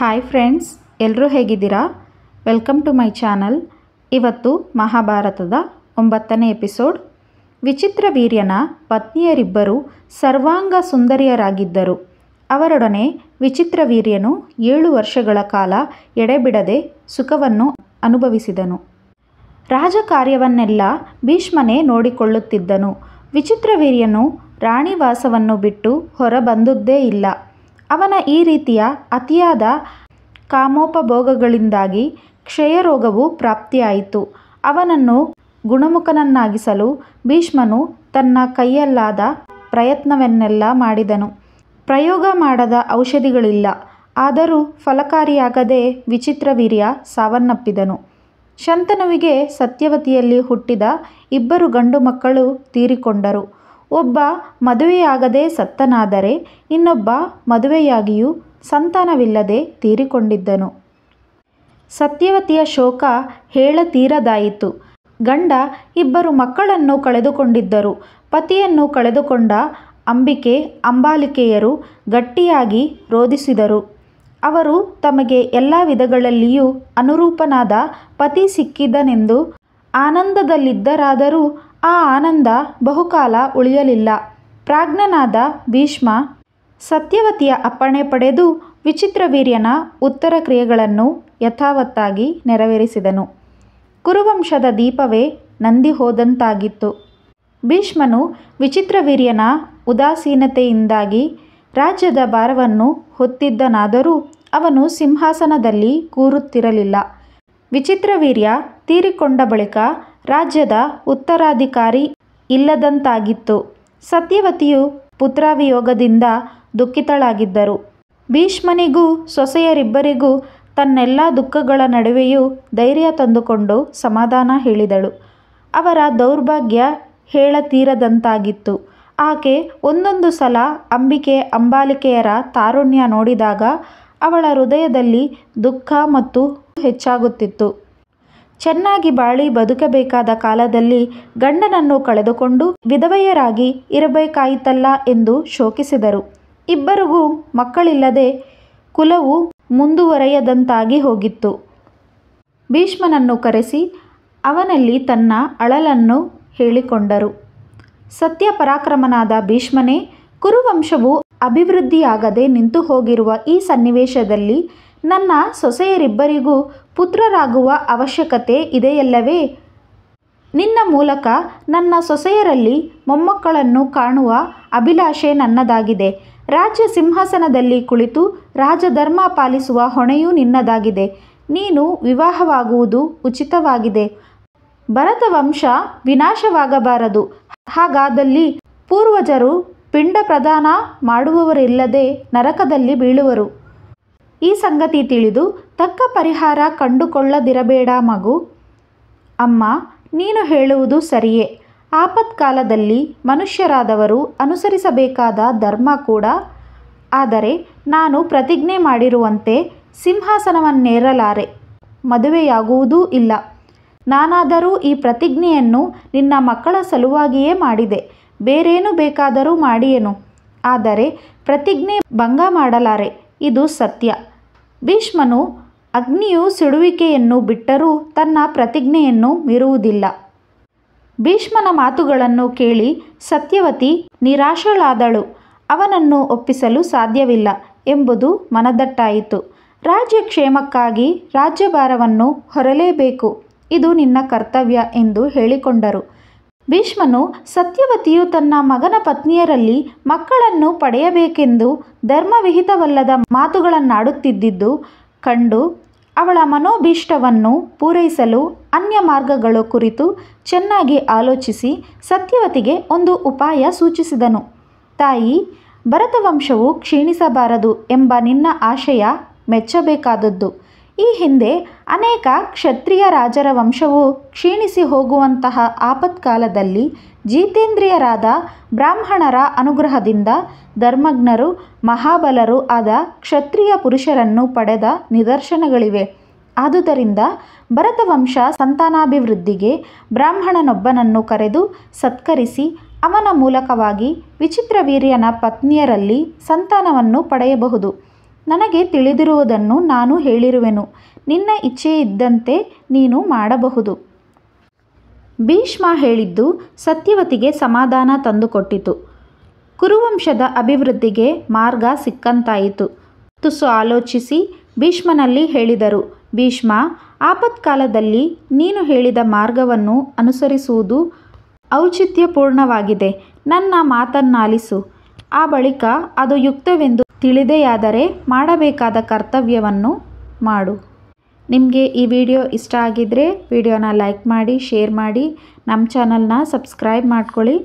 Hi friends, ಎಲ್ಲರೂ ಹೇಗಿದ್ದೀರಾ? Welcome to my channel. ಇವತ್ತು ಮಹಾಭಾರತದ 9ನೇ ಎಪಿಸೋಡ್. ವಿಚಿತ್ರವೀರ್ಯನ ಪತ್ನಿಯರಿಬ್ಬರು ಸರ್ವಾಂಗ ಸುಂದರಿಯರಾಗಿದ್ದರು. ಅವರೊಡನೆ ವಿಚಿತ್ರವೀರ್ಯನು 7 ವರ್ಷಗಳ ಕಾಲ ಎಡೆಬಿಡದೆ ಸುಖವನ್ನು ಅನುಭವಿಸಿದನು. ರಾಜಕಾರ್ಯವನ್ನೆಲ್ಲ ಭೀಷ್ಮನೇ ನೋಡಿಕೊಳ್ಳುತ್ತಿದ್ದನು. ವಿಚಿತ್ರವೀರ್ಯನು ರಾಣಿವಾಸವನ್ನು ಬಿಟ್ಟು ಹೊರಬಂದುದೇ ಇಲ್ಲ. ಅವನ ಈ ರೀತಿಯ ಅತಿಯಾದ ಕಾಮೋಪಭೋಗಗಳಿಂದಾಗಿ ಕ್ಷಯರೋಗವು ಪ್ರಾಪ್ತಿಯಾಯಿತು. ಅವನನ್ನು ಗುಣಮುಖನನ್ನಾಗಿಸಲು ಭೀಷ್ಮನು ತನ್ನ ಕೈಯಲ್ಲಾದ ಪ್ರಯತ್ನವನ್ನೆಲ್ಲ ಮಾಡಿದನು. ಪ್ರಯೋಗ ಮಾಡದ ಔಷಧಿಗಳಿಲ್ಲ. ಆದರೂ ಫಲಕಾರಿಯಾಗದೆ ವಿಚಿತ್ರವೀರ್ಯ ಸಾವನ್ನಪ್ಪಿದನು. ಶಂತನುವಿಗೆ ಸತ್ಯವತಿಯಲ್ಲಿ ಹುಟ್ಟಿದ 2 ಗಂಡು ಮಕ್ಕಳು ತೀರಿಕೊಂಡರು. ಒಬ್ಬ ಮದುವೆಯಾಗದೆ ಸತ್ತನಾದರೆ ಇನ್ನೊಬ್ಬ ಮದುವೆಯಾಗಿಯೂ ಸಂತಾನವಿಲ್ಲದೆ ತೀರಿಕೊಂಡಿದ್ದನು. ಸತ್ಯವತಿಯ ಶೋಕ ಹೇಳತೀರದಾಯಿತು. ಗಂಡ 2 ಮಕ್ಕಳನ್ನು ಕಳೆದುಕೊಂಡಿದ್ದರು. ಪತಿಯನ್ನು ಕಳೆದುಕೊಂಡ ಅಂಬಿಕೆ ಅಂಬಾಲಿಕೆಯರು ಗಟ್ಟಿಯಾಗಿ ರೋಧಿಸಿದರು. ಅವರು ತಮಗೆ ಎಲ್ಲ ವಿಧಗಳಲ್ಲಿಯೂ ಅನುರೂಪನಾದ ಪತಿ ಸಿಕ್ಕಿದನೆಂದು ಆನಂದದಲ್ಲಿದ್ದರಾದರೂ ಆ ಆನಂದ ಬಹುಕಾಲ ಉಳಿಯಲಿಲ್ಲ. ಪ್ರಾಜ್ಞನಾದ ಭೀಷ್ಮ ಸತ್ಯವತಿಯ ಅಪ್ಪಣೆ ಪಡೆದು ವಿಚಿತ್ರವೀರ್ಯನ ಉತ್ತರ ಕ್ರಿಯೆಗಳನ್ನು ಯಥಾವತ್ತಾಗಿ ನೆರವೇರಿಸಿದನು. ಕುರುವಂಶದ ದೀಪವೇ ನಂದಿ ಹೋದಂತಾಗಿತ್ತು. ಭೀಷ್ಮನು ವಿಚಿತ್ರವೀರ್ಯನ ಉದಾಸೀನತೆಯಿಂದಾಗಿ ರಾಜ್ಯದ ಭಾರವನ್ನು ಹೊತ್ತಿದ್ದನಾದರೂ ಅವನು ಸಿಂಹಾಸನದಲ್ಲಿ ಕೂರುತ್ತಿರಲಿಲ್ಲ. ವಿಚಿತ್ರವೀರ್ಯ ತೀರಿಕೊಂಡ ಬಳಿಕ ರಾಜ್ಯದ ಉತ್ತರಾಧಿಕಾರಿ ಇಲ್ಲದಂತಾಗಿತ್ತು. ಸತ್ಯವತಿಯು ಪುತ್ರವಿಯೋಗದಿಂದ ದುಃಖಿತಳಾಗಿದ್ದರು. ಭೀಷ್ಮನಿಗೂ ಸೊಸೆಯರಿಬ್ಬರಿಗೂ ತನ್ನೆಲ್ಲ ದುಃಖಗಳ ನಡುವೆಯೂ ಧೈರ್ಯ ತಂದುಕೊಂಡು ಸಮಾಧಾನ ಹೇಳಿದಳು. ಅವರ ದೌರ್ಭಾಗ್ಯ ಹೇಳತೀರದಂತಾಗಿತ್ತು. ಆಕೆ ಒಂದೊಂದು ಸಲ ಅಂಬಿಕೆ ಅಂಬಾಲಿಕೆಯರ ತಾರುಣ್ಯ ನೋಡಿದಾಗ ಅವಳ ಹೃದಯದಲ್ಲಿ ದುಃಖ ಮತ್ತು ಹೆಚ್ಚಾಗುತ್ತಿತ್ತು. ಚೆನ್ನಾಗಿ ಬಾಳಿ ಬದುಕಬೇಕಾದ ಕಾಲದಲ್ಲಿ ಗಂಡನನ್ನು ಕಳೆದುಕೊಂಡು ವಿಧವೆಯರಾಗಿ ಇರಬೇಕಾಯಿತಲ್ಲ ಎಂದು ಶೋಕಿಸಿದರು. ಇಬ್ಬರಿಗೂ ಮಕ್ಕಳಿಲ್ಲದೆ ಕುಲವು ಮುಂದುವರೆಯದಂತಾಗಿ ಹೋಗಿತ್ತು. ಭೀಷ್ಮನನ್ನು ಕರೆಸಿ ಅವನಲ್ಲಿ ತನ್ನ ಅಳಲನ್ನು ಹೇಳಿಕೊಂಡರು. ಸತ್ಯ ಪರಾಕ್ರಮನಾದ ಭೀಷ್ಮನೇ, ಕುರುವಂಶವು ಅಭಿವೃದ್ಧಿಯಾಗದೆ ನಿಂತು ಹೋಗಿರುವ ಈ ಸನ್ನಿವೇಶದಲ್ಲಿ ನನ್ನ ಸೊಸೆಯರಿಬ್ಬರಿಗೂ ಪುತ್ರರಾಗುವ ಅವಶ್ಯಕತೆ ಇದೆಯಲ್ಲವೇ? ನಿನ್ನ ಮೂಲಕ ನನ್ನ ಸೊಸೆಯರಲ್ಲಿ ಮೊಮ್ಮಕ್ಕಳನ್ನು ಕಾಣುವ ಅಭಿಲಾಷೆ ನನ್ನದಾಗಿದೆ. ರಾಜ್ಯ ಸಿಂಹಾಸನದಲ್ಲಿ ಕುಳಿತು ರಾಜಧರ್ಮ ಪಾಲಿಸುವ ಹೊಣೆಯೂ ನಿನ್ನದಾಗಿದೆ. ನೀನು ವಿವಾಹವಾಗುವುದು ಉಚಿತವಾಗಿದೆ. ಭರತ ವಂಶ ವಿನಾಶವಾಗಬಾರದು. ಹಾಗಾದಲ್ಲಿ ಪೂರ್ವಜರು ಪಿಂಡ ಪ್ರದಾನ ಮಾಡುವವರಿಲ್ಲದೆ ನರಕದಲ್ಲಿ ಬೀಳುವರು. ಈ ಸಂಗತಿ ತಿಳಿದು ತಕ್ಕ ಪರಿಹಾರ ಕಂಡುಕೊಳ್ಳದಿರಬೇಡ ಮಗು. ಅಮ್ಮ, ನೀನು ಹೇಳುವುದು ಸರಿಯೇ. ಆಪತ್ಕಾಲದಲ್ಲಿ ಮನುಷ್ಯರಾದವರು ಅನುಸರಿಸಬೇಕಾದ ಧರ್ಮ ಕೂಡ. ಆದರೆ ನಾನು ಪ್ರತಿಜ್ಞೆ ಮಾಡಿರುವಂತೆ ಸಿಂಹಾಸನವನ್ನೇರಲಾರೆ, ಮದುವೆಯಾಗುವುದೂ ಇಲ್ಲ. ನಾನಾದರೂ ಈ ಪ್ರತಿಜ್ಞೆಯನ್ನು ನಿನ್ನ ಮಕ್ಕಳ ಸಲುವಾಗಿಯೇ ಮಾಡಿದೆ. ಬೇರೇನು ಬೇಕಾದರೂ ಮಾಡಿಯೇನು, ಆದರೆ ಪ್ರತಿಜ್ಞೆ ಭಂಗ ಮಾಡಲಾರೆ. ಇದು ಸತ್ಯ. ಭೀಷ್ಮನು ಅಗ್ನಿಯು ಸುಡುವಿಕೆಯನ್ನು ಬಿಟ್ಟರೂ ತನ್ನ ಪ್ರತಿಜ್ಞೆಯನ್ನು ಮೀರುವುದಿಲ್ಲ. ಭೀಷ್ಮನ ಮಾತುಗಳನ್ನು ಕೇಳಿ ಸತ್ಯವತಿ ನಿರಾಶಳಾದಳು. ಅವನನ್ನು ಒಪ್ಪಿಸಲು ಸಾಧ್ಯವಿಲ್ಲ ಎಂಬುದು ಮನದಟ್ಟಾಯಿತು. ರಾಜ್ಯಕ್ಷೇಮಕ್ಕಾಗಿ ರಾಜ್ಯಭಾರವನ್ನು ಹೊರಲೇಬೇಕು. ಇದು ನಿನ್ನ ಕರ್ತವ್ಯ ಎಂದು ಹೇಳಿಕೊಂಡರು. ಭೀಷ್ಮನು ಸತ್ಯವತಿಯು ತನ್ನ ಮಗನ ಪತ್ನಿಯರಲ್ಲಿ ಮಕ್ಕಳನ್ನು ಪಡೆಯಬೇಕೆಂದು ಧರ್ಮವಿಹಿತವಲ್ಲದ ಮಾತುಗಳನ್ನಾಡುತ್ತಿದ್ದುದು ಕಂಡು ಅವಳ ಮನೋಭೀಷ್ಟವನ್ನು ಪೂರೈಸಲು ಅನ್ಯ ಮಾರ್ಗಗಳ ಕುರಿತು ಚೆನ್ನಾಗಿ ಆಲೋಚಿಸಿ ಸತ್ಯವತಿಗೆ ಒಂದು ಉಪಾಯ ಸೂಚಿಸಿದನು. ತಾಯಿ, ಭರತವಂಶವು ಕ್ಷೀಣಿಸಬಾರದು ಎಂಬ ನಿನ್ನ ಆಶಯ ಮೆಚ್ಚಬೇಕಾದದ್ದು. ಈ ಹಿಂದೆ ಅನೇಕ ಕ್ಷತ್ರಿಯ ರಾಜರ ವಂಶವು ಕ್ಷೀಣಿಸಿ ಹೋಗುವಂತಹ ಆಪತ್ಕಾಲದಲ್ಲಿ ಜಿತೇಂದ್ರಿಯರಾದ ಬ್ರಾಹ್ಮಣರ ಅನುಗ್ರಹದಿಂದ ಧರ್ಮಜ್ಞರು ಮಹಾಬಲರು ಆದ ಕ್ಷತ್ರಿಯ ಪುರುಷರನ್ನು ಪಡೆದ ನಿದರ್ಶನಗಳಿವೆ. ಆದುದರಿಂದ ಭರತವಂಶ ಸಂತಾನಾಭಿವೃದ್ಧಿಗೆ ಬ್ರಾಹ್ಮಣನೊಬ್ಬನನ್ನು ಕರೆದು ಸತ್ಕರಿಸಿ ಅವನ ಮೂಲಕವಾಗಿ ವಿಚಿತ್ರವೀರ್ಯನ ಪತ್ನಿಯರಲ್ಲಿ ಸಂತಾನವನ್ನು ಪಡೆಯಬಹುದು. ನನಗೆ ತಿಳಿದಿರುವುದನ್ನು ನಾನು ಹೇಳಿರುವೆನು. ನಿನ್ನ ಇಚ್ಛೆಯಿದ್ದಂತೆ ನೀನು ಮಾಡಬಹುದು. ಭೀಷ್ಮ ಹೇಳಿದ್ದು ಸತ್ಯವತಿಗೆ ಸಮಾಧಾನ ತಂದುಕೊಟ್ಟಿತು. ಕುರುವಂಶದ ಅಭಿವೃದ್ಧಿಗೆ ಮಾರ್ಗ ಸಿಕ್ಕಂತಾಯಿತು. ತುಸು ಆಲೋಚಿಸಿ ಭೀಷ್ಮನಲ್ಲಿ ಹೇಳಿದರು, ಭೀಷ್ಮ, ಆಪತ್ಕಾಲದಲ್ಲಿ ನೀನು ಹೇಳಿದ ಮಾರ್ಗವನ್ನು ಅನುಸರಿಸುವುದು ಔಚಿತ್ಯಪೂರ್ಣವಾಗಿದೆ. ನನ್ನ ಮಾತನ್ನಾಲಿಸು. ಆ ಬಳಿಕ ಅದು ಯುಕ್ತವೆಂದು ತಿಳಿದೆಯಾದರೆ ಮಾಡಬೇಕಾದ ಕರ್ತವ್ಯವನ್ನು ಮಾಡು. ನಿಮಗೆ ಈ ವಿಡಿಯೋ ಇಷ್ಟ ಆಗಿದ್ದರೆ ವಿಡಿಯೋನ ಲೈಕ್ ಮಾಡಿ, ಶೇರ್ ಮಾಡಿ, ನಮ್ಮ ಚಾನಲ್ನ ಸಬ್ಸ್ಕ್ರೈಬ್ ಮಾಡ್ಕೊಳ್ಳಿ.